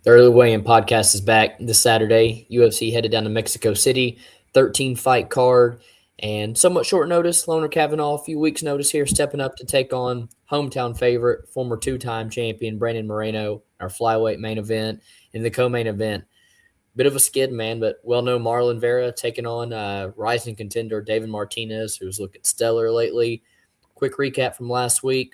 The Early Weigh-In podcast is back this Saturday. UFC headed down to Mexico City, 13-fight card, and somewhat short notice. Loner Kavanagh, a few weeks' notice here, stepping up to take on hometown favorite, former two-time champion Brandon Moreno, our flyweight main event. In the co-main event, bit of a skid, man, but well-known Marlon Vera taking on rising contender David Martinez, who's looking stellar lately. Quick recap from last week.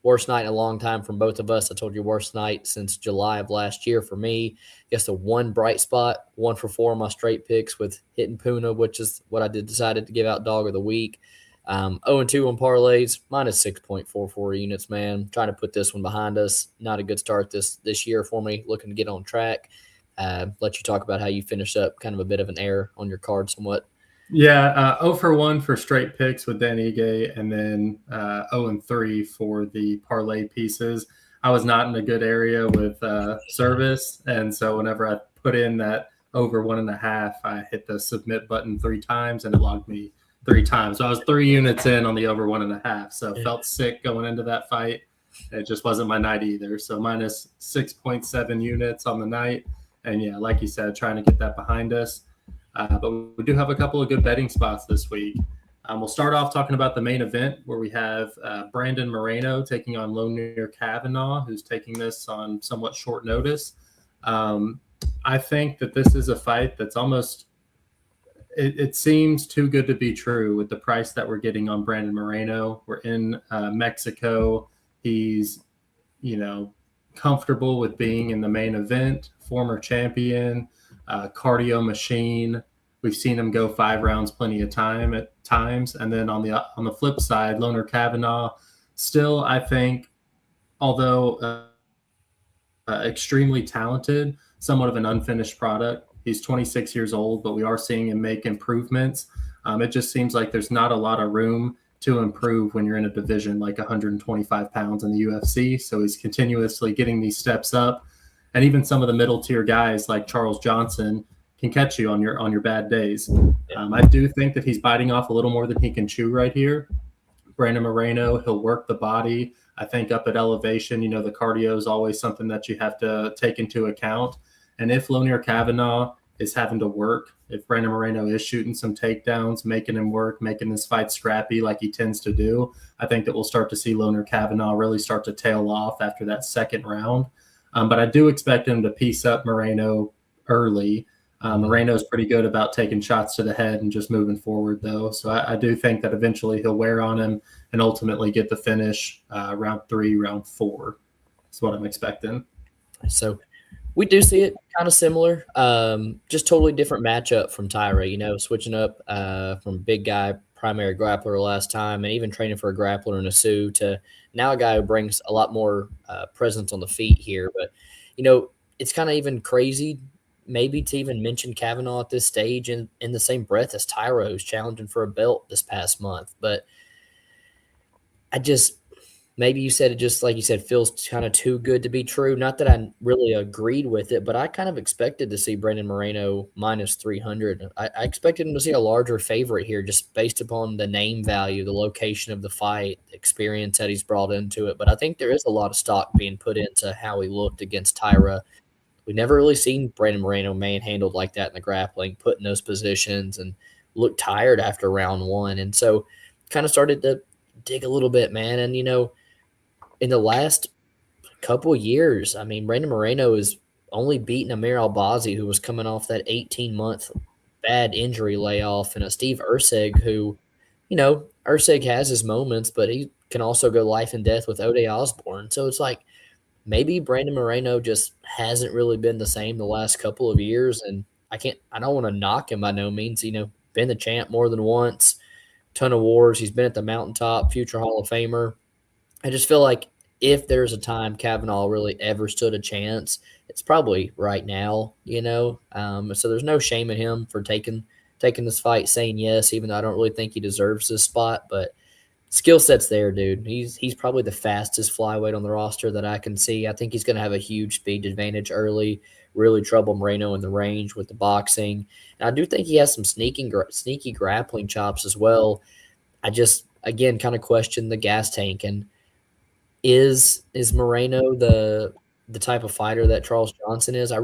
Worst night in a long time from both of us. I told you worst night since July of last year for me. Guess the one bright spot, 1 for 4 of my straight picks with hitting Puna, which is what I decided to give out dog of the week. 0-2 on parlays, minus 6.44 units, man. Trying to put this one behind us. Not a good start this year for me. Looking to get on track. Let you talk about how you finished up, kind of a bit of an error on your card somewhat. Yeah, 0 for 1 for straight picks with Dan Ige, and then 0-3 for the parlay pieces. I was not in a good area with service, and so whenever I put in that over 1.5, I hit the submit button 3 times, and it logged me 3 times. So I was 3 units in on the over 1.5, so felt sick going into that fight. It just wasn't my night either. So minus 6.7 units on the night, and yeah, like you said, trying to get that behind us. But we do have a couple of good betting spots this week. We'll start off talking about the main event where we have Brandon Moreno taking on Loner Kavanagh, who's taking this on somewhat short notice. I think that this is a fight that's almost it seems too good to be true with the price that we're getting on Brandon Moreno. We're in Mexico. He's, comfortable with being in the main event, former champion, cardio machine. We've seen him go 5 rounds plenty of time at times. And then on the flip side, Loner Kavanagh, still, I think, although extremely talented, somewhat of an unfinished product. He's 26 years old, but we are seeing him make improvements. It just seems like there's not a lot of room to improve when you're in a division like 125 pounds in the UFC. So he's continuously getting these steps up. And even some of the middle tier guys like Charles Johnson can catch you on your bad days. I do think that he's biting off a little more than he can chew right here. Brandon Moreno, he'll work the body. I think up at elevation, the cardio is always something that you have to take into account. And if Loner Kavanagh is having to work, if Brandon Moreno is shooting some takedowns, making him work, making this fight scrappy like he tends to do, I think that we'll start to see Loner Kavanagh really start to tail off after that second round. But I do expect him to piece up Moreno early. Moreno's pretty good about taking shots to the head and just moving forward, though. So I do think that eventually he'll wear on him and ultimately get the finish round 3, round 4. That's what I'm expecting. So we do see it kind of similar. Just totally different matchup from Tyra, switching up from big guy, primary grappler last time, and even training for a grappler in a Sioux to now a guy who brings a lot more presence on the feet here. But, it's kind of even crazy maybe to even mention Kavanagh at this stage in the same breath as Tyra, who's challenging for a belt this past month. But maybe you said it just like you said, feels kind of too good to be true. Not that I really agreed with it, but I kind of expected to see Brandon Moreno minus 300. I expected him to see a larger favorite here just based upon the name value, the location of the fight, the experience that he's brought into it. But I think there is a lot of stock being put into how he looked against Tyra. We've never really seen Brandon Moreno manhandled like that in the grappling, put in those positions and looked tired after round 1. And so kind of started to dig a little bit, man. And, in the last couple of years, Brandon Moreno is only beaten Amir Albazi, who was coming off that 18-month bad injury layoff, and a Steve Erceg, who, Erceg has his moments, but he can also go life and death with Ode Osborne. So it's like maybe Brandon Moreno just hasn't really been the same the last couple of years, and I don't want to knock him by no means. Been the champ more than once, ton of wars. He's been at the mountaintop, future Hall of Famer. I just feel like if there's a time Kavanagh really ever stood a chance, it's probably right now, So there's no shame in him for taking this fight, saying yes, even though I don't really think he deserves this spot. But skill set's there, dude. He's probably the fastest flyweight on the roster that I can see. I think he's going to have a huge speed advantage early, really trouble Moreno in the range with the boxing. And I do think he has some sneaky grappling chops as well. I just, again, kind of question the gas tank. And is Moreno the the type of fighter that Charles Johnson is? I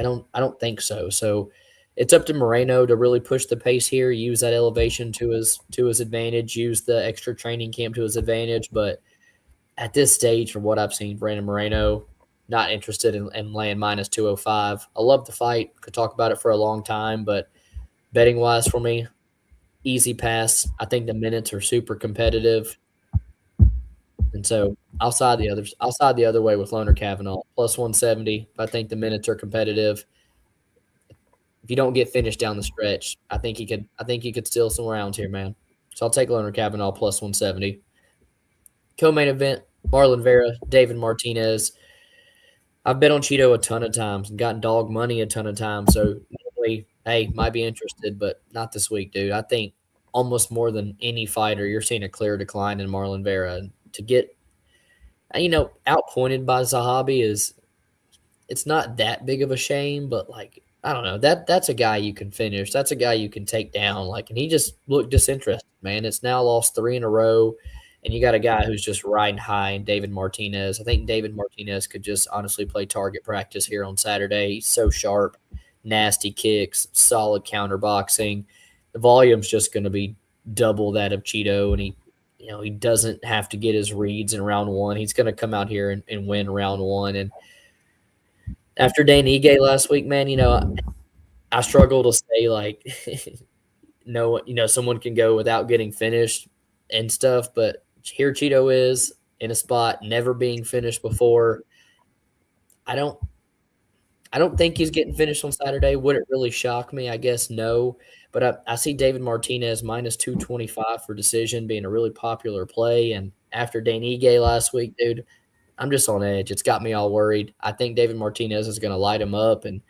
don't think so. So it's up to Moreno to really push the pace here, use that elevation to his advantage, use the extra training camp to his advantage. But at this stage, from what I've seen, Brandon Moreno, not interested in laying minus 205. I love the fight. Could talk about it for a long time, but betting wise for me, easy pass. I think the minutes are super competitive. And so I'll side the other way with Loner Kavanagh, plus 170. I think the minutes are competitive. If you don't get finished down the stretch, I think he could steal some rounds here, man. So I'll take Loner Kavanagh plus 170. Co-main event, Marlon Vera, David Martinez. I've bet on Cheeto a ton of times and gotten dog money a ton of times. So normally, hey, might be interested, but not this week, dude. I think almost more than any fighter, you're seeing a clear decline in Marlon Vera. And to get, outpointed by Zahabi it's not that big of a shame, but like, I don't know. That's a guy you can finish. That's a guy you can take down. Like, and he just looked disinterested, man. It's now lost 3 in a row. And you got a guy who's just riding high in David Martinez. I think David Martinez could just honestly play target practice here on Saturday. He's so sharp, nasty kicks, solid counter boxing. The volume's just going to be double that of Cheeto, and he doesn't have to get his reads in round one. He's going to come out here and win round one. And after Dan Ige last week, man, I struggle to say like, no, someone can go without getting finished and stuff, but here Cheeto is in a spot never being finished before. I don't think he's getting finished on Saturday. Would it really shock me? I guess no. But I see David Martinez minus 225 for decision being a really popular play. And after Dan Ige last week, dude, I'm just on edge. It's got me all worried. I think David Martinez is going to light him up and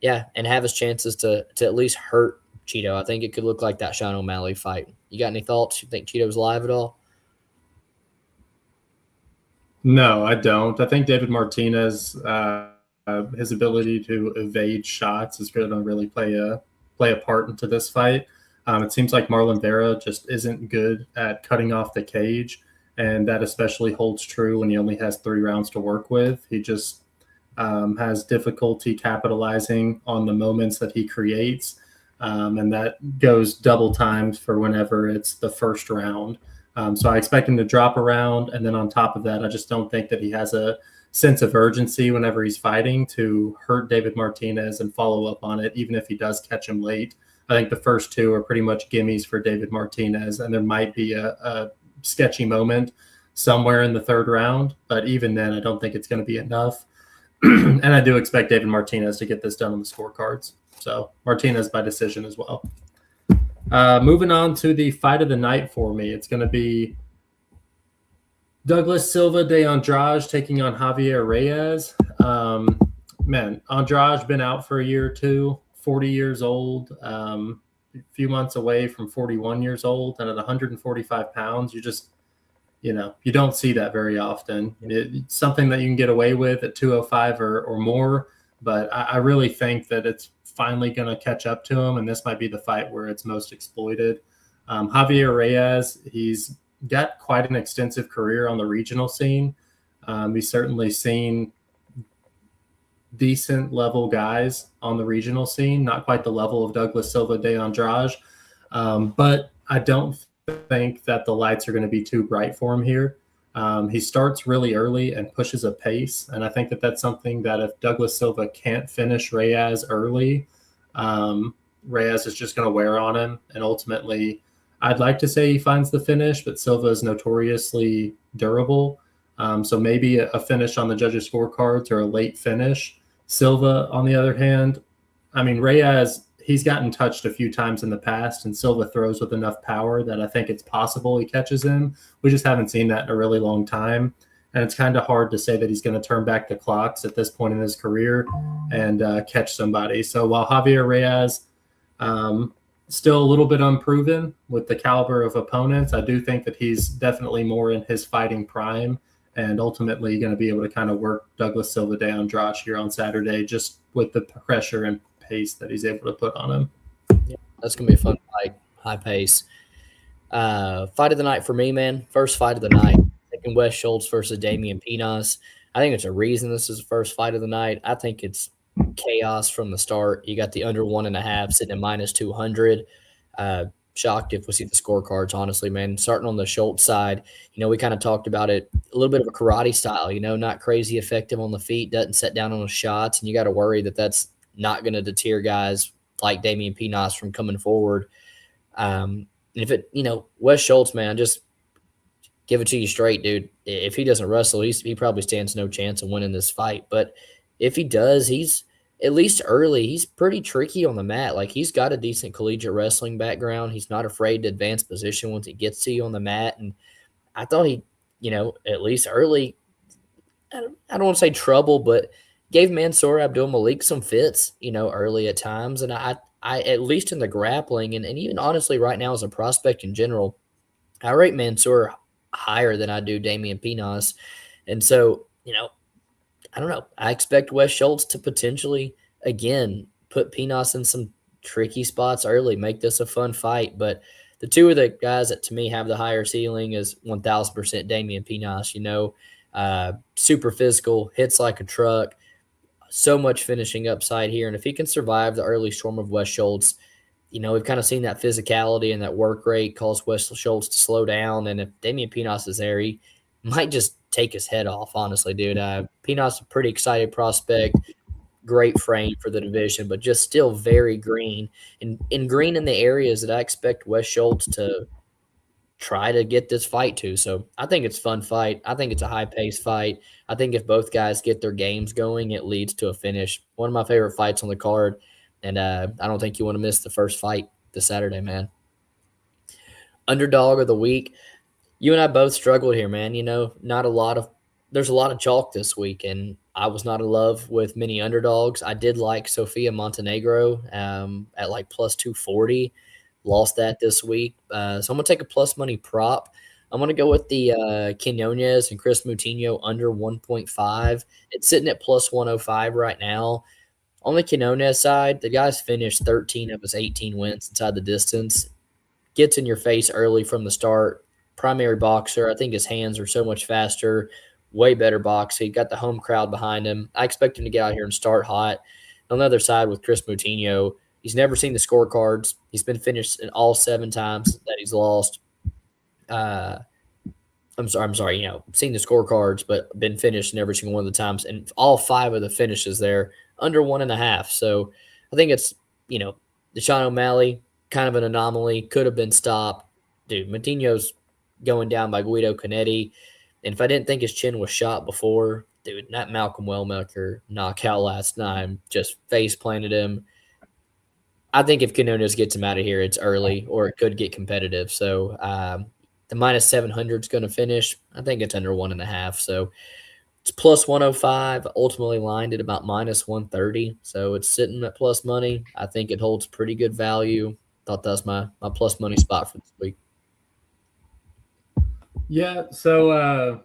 have his chances to at least hurt Cheeto. I think it could look like that Sean O'Malley fight. You got any thoughts? You think Cheeto's live at all? No, I don't. I think David Martinez, his ability to evade shots is going to really play a part into this fight. It seems like Marlon Vera just isn't good at cutting off the cage, and that especially holds true when he only has 3 rounds to work with. He just has difficulty capitalizing on the moments that he creates, and that goes double times for whenever it's the first round. So I expect him to drop a round, and then on top of that, I just don't think that he has a sense of urgency whenever he's fighting to hurt David Martinez and follow up on it, even if he does catch him late. I think the first 2 are pretty much gimmies for David Martinez, and there might be a sketchy moment somewhere in the 3rd round, but even then, I don't think it's going to be enough. And I do expect David Martinez to get this done on the scorecards. So Martinez by decision as well. Moving on to the fight of the night for me. It's going to be Douglas Silva de Andrade taking on Javier Reyes. Man, Andrade been out for a year or two, 40 years old, a few months away from 41 years old. And at 145 pounds, you don't see that very often. It's something that you can get away with at 205 or more, but I really think that it's finally going to catch up to him, and this might be the fight where it's most exploited. Javier Reyes, he's got quite an extensive career on the regional scene. He's certainly seen decent level guys on the regional scene, not quite the level of Douglas Silva de Andrade, but I don't think that the lights are going to be too bright for him here. He starts really early and pushes a pace, and I think that that's something that if Douglas Silva can't finish Reyes early, Reyes is just going to wear on him, and ultimately I'd like to say he finds the finish, but Silva is notoriously durable, so maybe a finish on the judges' scorecards or a late finish. Silva, on the other hand, I mean, Reyes, he's gotten touched a few times in the past, and Silva throws with enough power that I think it's possible he catches him. We just haven't seen that in a really long time, and it's kind of hard to say that he's going to turn back the clocks at this point in his career and catch somebody. So while Javier Reyes still a little bit unproven with the caliber of opponents, I do think that he's definitely more in his fighting prime and ultimately going to be able to kind of work Douglas Silva de Andrade here on Saturday just with the pressure and pace that he's able to put on him. Yeah, that's going to be a fun fight, high pace. Fight of the night for me, man. First fight of the night, taking Wes Schultz versus Damian Pinas. I think it's a reason this is the first fight of the night. I think it's chaos from the start. You got the under 1.5 sitting at minus 200. Shocked if we see the scorecards, honestly, man. Starting on the Schultz side, we kind of talked about it, a little bit of a karate style, not crazy effective on the feet, doesn't set down on the shots, and you got to worry that that's not going to deter guys like Damian Pinas from coming forward. If it, Wes Schultz, man, just give it to you straight, dude. If he doesn't wrestle, he probably stands no chance of winning this fight. But if he does, he's at least early. He's pretty tricky on the mat. Like, he's got a decent collegiate wrestling background. He's not afraid to advance position once he gets to you on the mat. And I thought he, at least early, I don't want to say trouble, but gave Mansour Abdul Malik some fits, early at times. And I at least in the grappling and even honestly right now as a prospect in general, I rate Mansour higher than I do Damian Pinas. And so, I don't know. I expect Wes Schultz to potentially, again, put Pinas in some tricky spots early, make this a fun fight. But the two of the guys that to me have the higher ceiling is 1,000% Damian Pinas, super physical, hits like a truck, so much finishing upside here. And if he can survive the early storm of Wes Schultz, we've kind of seen that physicality and that work rate cause Wes Schultz to slow down. And if Damian Pinas is there, he might just take his head off, honestly, dude. Pinas is a pretty excited prospect, great frame for the division, but just still very green. And green in the areas that I expect Wes Schultz to try to get this fight to. So I think it's a fun fight. I think it's a high-paced fight. I think if both guys get their games going, it leads to a finish. One of my favorite fights on the card. And I don't think you want to miss the first fight this Saturday, man. Underdog of the week. You and I both struggled here, man. There's a lot of chalk this week, and I was not in love with many underdogs. I did like Sofia Montenegro at like plus 240. Lost that this week. So I'm going to take a plus money prop. I'm going to go with the Quinones and Chris Moutinho under 1.5. It's sitting at plus 105 right now. On the Quinones side, the guy's finished 13 of his 18 wins inside the distance. Gets in your face early from the start. Primary boxer. I think his hands are so much faster. Way better boxer. He got the home crowd behind him. I expect him to get out here and start hot. On the other side with Chris Moutinho, he's never seen the scorecards. He's been finished in all 7 times that he's lost. I'm sorry, seen the scorecards, but been finished in every single one of the times. And all 5 of the finishes there under 1.5. So I think it's, Deshaun O'Malley, kind of an anomaly, could have been stopped. Dude, Moutinho's going down by Guido Canetti. And if I didn't think his chin was shot before, dude, that Malcolm Wellmaker knockout last night just face planted him. I think if Quinones gets him out of here, it's early or it could get competitive. So the minus 700 is going to finish. I think it's under 1.5. So it's plus 105, ultimately lined at about minus 130. So it's sitting at plus money. I think it holds pretty good value. Thought that was my plus money spot for this week. Yeah, so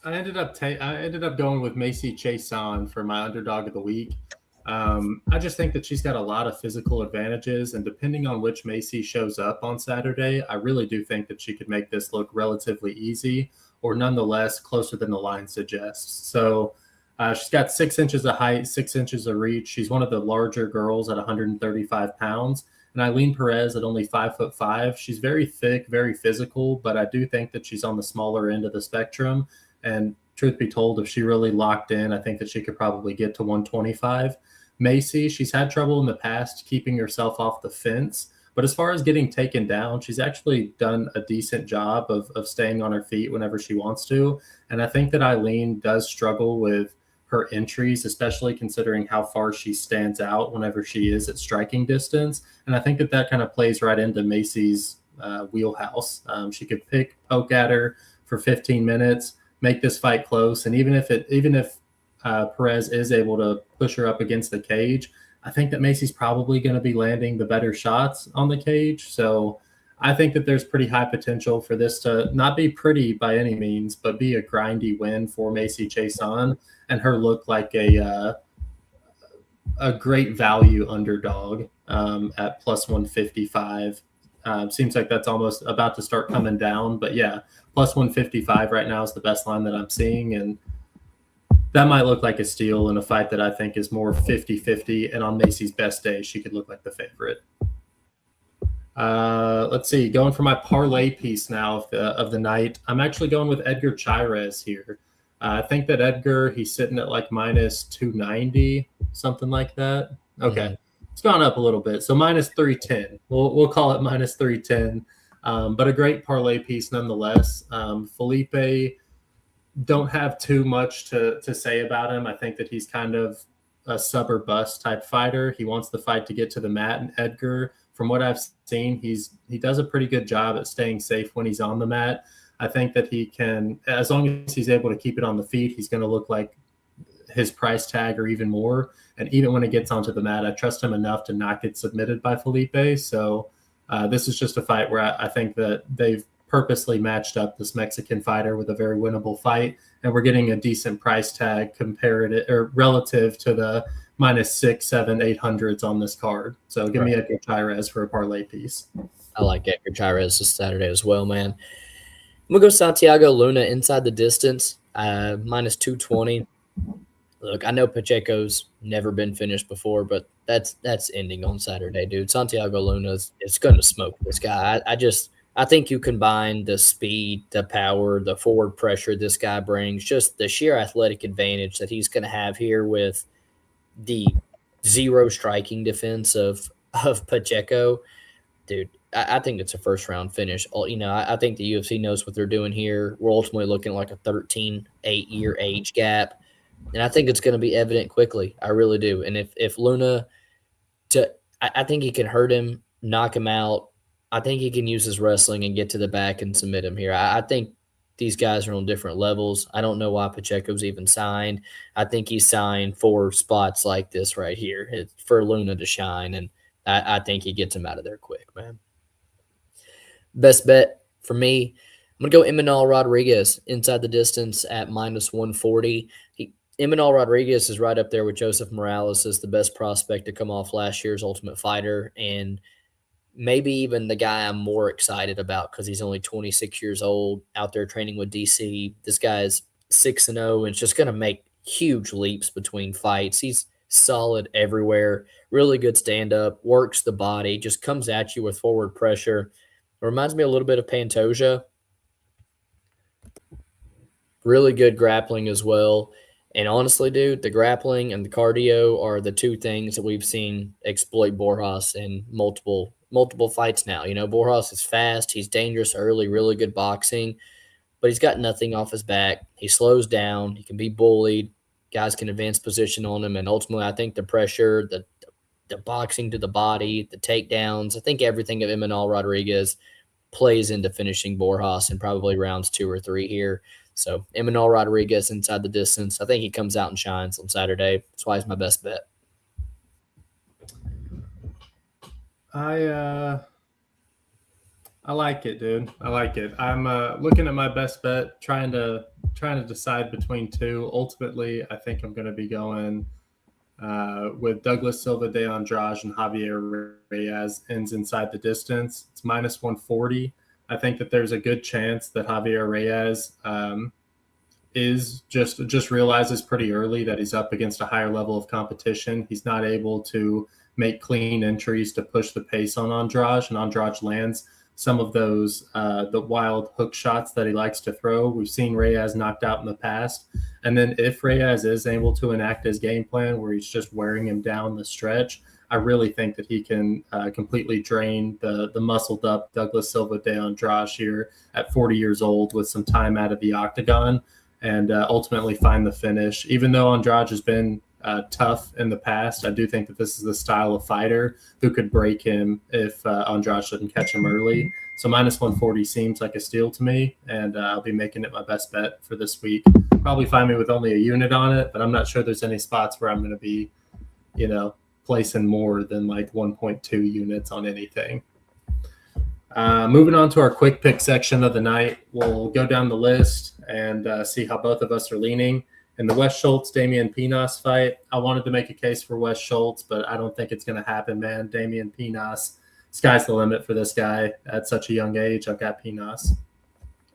I ended up going with Macy Chiasson for my underdog of the week. I just think that she's got a lot of physical advantages, and depending on which Macy shows up on Saturday, I really do think that she could make this look relatively easy, or nonetheless closer than the line suggests. So she's got 6 inches of height, 6 inches of reach. She's one of the larger girls at 135 pounds. And Eileen Perez at only 5'5". She's very thick, very physical, but I do think that she's on the smaller end of the spectrum. And truth be told, if she really locked in, I think that she could probably get to 125. Macy, she's had trouble in the past keeping herself off the fence. But as far as getting taken down, she's actually done a decent job of staying on her feet whenever she wants to. And I think that Eileen does struggle with her entries, especially considering how far she stands out whenever she is at striking distance. And I think that kind of plays right into Macy's wheelhouse. She could poke at her for 15 minutes, make this fight close. And even if Perez is able to push her up against the cage, I think that Macy's probably going to be landing the better shots on the cage. So I think that there's pretty high potential for this to not be pretty by any means, but be a grindy win for Macy Chiasson and her look like a great value underdog at plus 155. Seems like that's almost about to start coming down, but yeah, plus 155 right now is the best line that I'm seeing. And that might look like a steal in a fight that I think is more 50-50, and on Macy's best day, she could look like the favorite. Let's see. Going for my parlay piece now of the night. I'm actually going with Edgar Chairez here. I think that Edgar, he's sitting at like minus 290, something like that. Okay. Mm-hmm. It's gone up a little bit. So minus 310. We'll call it minus 310. But a great parlay piece nonetheless. Felipe, don't have too much to say about him. I think that he's kind of a sub or bust type fighter. He wants the fight to get to the mat, and Edgar, from what I've seen, he does a pretty good job at staying safe when he's on the mat. I think that he can, as long as he's able to keep it on the feet, he's going to look like his price tag or even more. And even when it gets onto the mat, I trust him enough to not get submitted by Felipe. So this is just a fight where I think that they've purposely matched up this Mexican fighter with a very winnable fight, and we're getting a decent price tag comparative or relative to the minus 6, 7, 800s on this card. So give me Edgar Chairez for a parlay piece. I like Edgar Chairez this Saturday as well, man. I'm gonna go Santiago Luna inside the distance, minus 220. Look, I know Pacheco's never been finished before, but that's ending on Saturday, dude. Santiago Luna is going to smoke this guy. I think you combine the speed, the power, the forward pressure this guy brings, just the sheer athletic advantage that he's going to have here with the zero striking defense of Pacheco. Dude, I think it's a first-round finish. I think the UFC knows what they're doing here. We're ultimately looking at like a 13-8-year age gap, and I think it's going to be evident quickly. I really do. And if Luna, I think he can hurt him, knock him out. I think he can use his wrestling and get to the back and submit him here. I think these guys are on different levels. I don't know why Pacheco's even signed. I think he's signed for spots like this right here. It's for Luna to shine, and I think he gets him out of there quick, man. Best bet for me, I'm going to go Emmanuel Rodriguez inside the distance at minus 140. Emmanuel Rodriguez is right up there with Joseph Morales as the best prospect to come off last year's Ultimate Fighter, and maybe even the guy I'm more excited about because he's only 26 years old, out there training with DC. This guy's 6-0 and it's just going to make huge leaps between fights. He's solid everywhere, really good stand-up, works the body, just comes at you with forward pressure. It reminds me a little bit of Pantoja. Really good grappling as well. And honestly, dude, the grappling and the cardio are the two things that we've seen exploit Borjas in multiple fights now. You know, Borjas is fast. He's dangerous early, really good boxing, but he's got nothing off his back. He slows down. He can be bullied. Guys can advance position on him. And ultimately, I think the pressure, the boxing to the body, the takedowns, I think everything of Emmanuel Rodriguez plays into finishing Borjas in probably rounds 2 or 3 here. So Emmanuel Rodriguez inside the distance. I think he comes out and shines on Saturday. That's why he's my best bet. I like it, dude. I like it. I'm looking at my best bet, trying to decide between two. Ultimately, I think I'm going to be going with Douglas Silva de Andrade and Javier Reyes ends inside the distance. It's minus 140. I think that there's a good chance that Javier Reyes is just realizes pretty early that he's up against a higher level of competition. He's not able to make clean entries to push the pace on Andrade, and Andrade lands some of those the wild hook shots that he likes to throw. We've seen Reyes knocked out in the past. And then if Reyes is able to enact his game plan where he's just wearing him down the stretch, I really think that he can completely drain the muscled up Douglas Silva de Andrade here at 40 years old with some time out of the octagon and ultimately find the finish. Even though Andrade has been tough in the past, I do think that this is the style of fighter who could break him if Andrade shouldn't catch him early. So minus 140 seems like a steal to me, and I'll be making it my best bet for this week. Probably find me with only a unit on it, but I'm not sure there's any spots where I'm going to be, placing more than like 1.2 units on anything. Moving on to our quick pick section of the night, we'll go down the list and see how both of us are leaning. In the Wes Schultz, Damian Pinas fight, I wanted to make a case for Wes Schultz, but I don't think it's going to happen, man. Damian Pinas, sky's the limit for this guy at such a young age. I've got Pinas.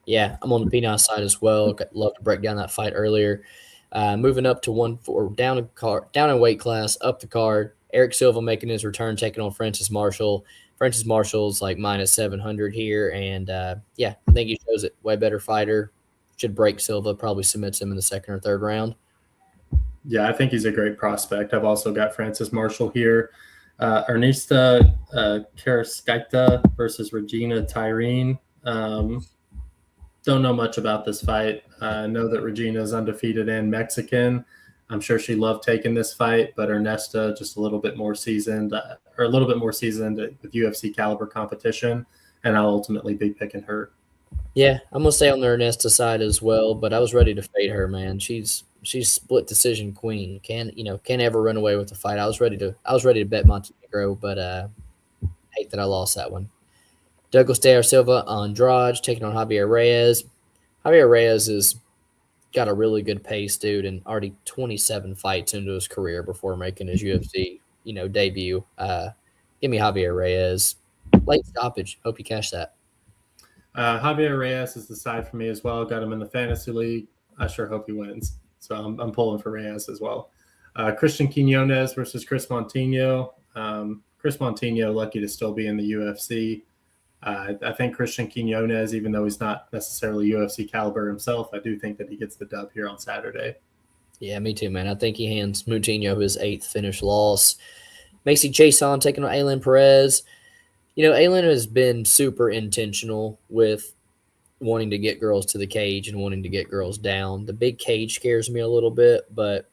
Yeah, I'm on the Pinas side as well. Love to break down that fight earlier. Moving up to down in weight class, up the card. Eric Silva making his return, taking on Francis Marshall. Francis Marshall's like minus 700 here, and yeah, I think he shows it. Way better fighter. Should break Silva, probably submits him in the second or third round. Yeah, I think he's a great prospect. I've also got Francis Marshall here. Ernesta Karaskaita versus Regina Tyrene. Don't know much about this fight. I know that Regina is undefeated and Mexican. I'm sure she loved taking this fight, but Ernesta just a little bit more seasoned, with UFC caliber competition, and I'll ultimately be picking her. Yeah, I'm gonna stay on the Ernesta side as well, but I was ready to fade her, man. She's split decision queen. Can't ever run away with the fight. I was ready to bet Montenegro, but hate that I lost that one. Douglas De Silva Andrade taking on Javier Reyes. Javier Reyes has got a really good pace, dude, and already 27 fights into his career before making his UFC, debut. Give me Javier Reyes. Late stoppage. Hope you cash that. Javier Reyes is the side for me as well. Got him in the fantasy league. I sure hope he wins. So I'm pulling for Reyes as well. Christian Quinones versus Chris Montino. Chris Montino, lucky to still be in the UFC. I think Christian Quinones, even though he's not necessarily UFC caliber himself, I do think that he gets the dub here on Saturday. Yeah, me too, man. I think he hands Moutinho his 8th finish loss. Macy Chason taking on Aylin Perez. Aylin has been super intentional with wanting to get girls to the cage and wanting to get girls down. The big cage scares me a little bit, but,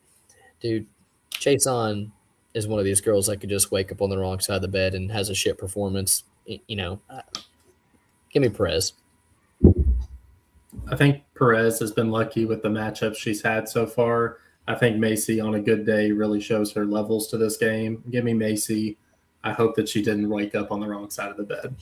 dude, Chason is one of these girls that could just wake up on the wrong side of the bed and has a shit performance. Give me Perez. I think Perez has been lucky with the matchups she's had so far. I think Macy on a good day really shows her levels to this game. Give me Macy. I hope that she didn't wake up on the wrong side of the bed.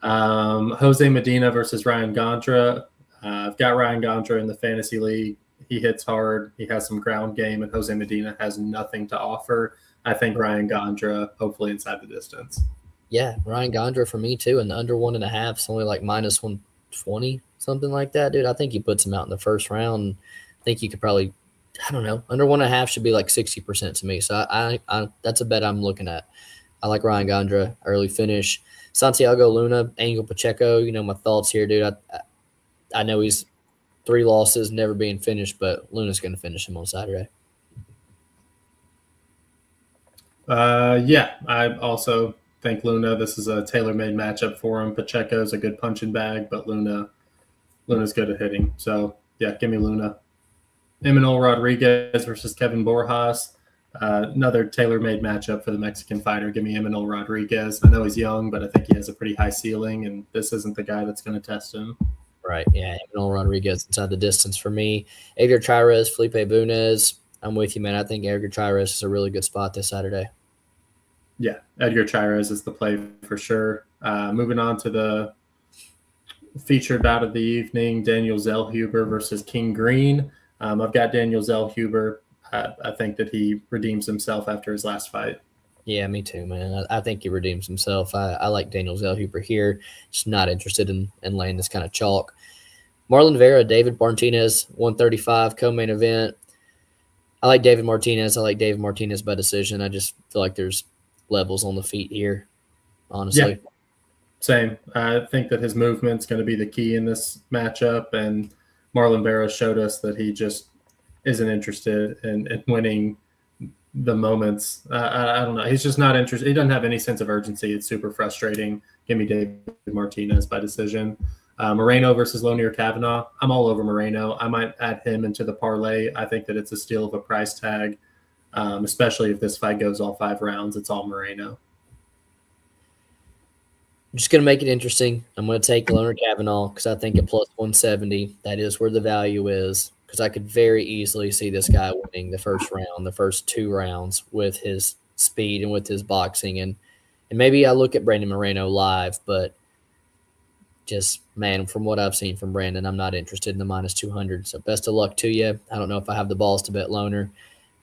Jose Medina versus Ryan Gondra. I've got Ryan Gondra in the fantasy league. He hits hard. He has some ground game, and Jose Medina has nothing to offer. I think Ryan Gondra, hopefully inside the distance. Yeah, Ryan Gondra for me too, and the under 1.5 is only like minus 120, something like that, dude. I think he puts him out in the first round. I think you could probably, I don't know, under 1.5 should be like 60% to me. So I that's a bet I'm looking at. I like Ryan Gondra, early finish. Santiago Luna, Angel Pacheco, my thoughts here, dude. I know he's 3 losses, never being finished, but Luna's going to finish him on Saturday. Yeah, I also think Luna, this is a tailor-made matchup for him. Pacheco's a good punching bag, but Luna's good at hitting. So, yeah, give me Luna. Emmanuel Rodriguez versus Kevin Borjas. Another tailor-made matchup for the Mexican fighter. Give me Emmanuel Rodriguez. I know he's young, but I think he has a pretty high ceiling, and this isn't the guy that's going to test him. Right, yeah, Emmanuel Rodriguez inside the distance for me. Edgar Chairez, Felipe Bunez. I'm with you, man. I think Edgar Chairez is a really good spot this Saturday. Yeah, Edgar Chairez is the play for sure. Moving on to the featured bout of the evening, Daniel Zellhuber versus King Green. I've got Daniel Zellhuber. I think that he redeems himself after his last fight. Yeah, me too, man. I think he redeems himself. I like Daniel Zellhuber here. Just not interested in laying this kind of chalk. Marlon Vera, David Martinez, 135, co-main event. I like David Martinez. I like David Martinez by decision. I just feel like there's levels on the feet here, honestly. Yeah, same. I think that his movement's going to be the key in this matchup, and Marlon Vera showed us that he just isn't interested in winning the moments. I don't know. He's just not interested. He doesn't have any sense of urgency. It's super frustrating. Give me David Martinez by decision. Moreno versus Lonier Kavanagh. I'm all over Moreno. I might add him into the parlay. I think that it's a steal of a price tag, especially if this fight goes all 5 rounds. It's all Moreno. I'm just going to make it interesting. I'm going to take Lonier Kavanagh because I think at plus 170, that is where the value is. Because I could very easily see this guy winning the first round, the first 2 rounds with his speed and with his boxing. And maybe I look at Brandon Moreno live, but just, man, from what I've seen from Brandon, I'm not interested in the minus 200. So best of luck to you. I don't know if I have the balls to bet Loner.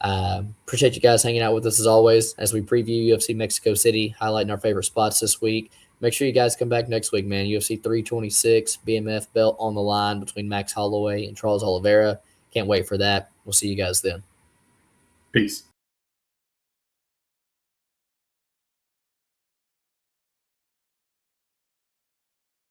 Appreciate you guys hanging out with us as always as we preview UFC Mexico City, highlighting our favorite spots this week. Make sure you guys come back next week, man. UFC 326, BMF belt on the line between Max Holloway and Charles Oliveira. Can't wait for that. We'll see you guys then. Peace.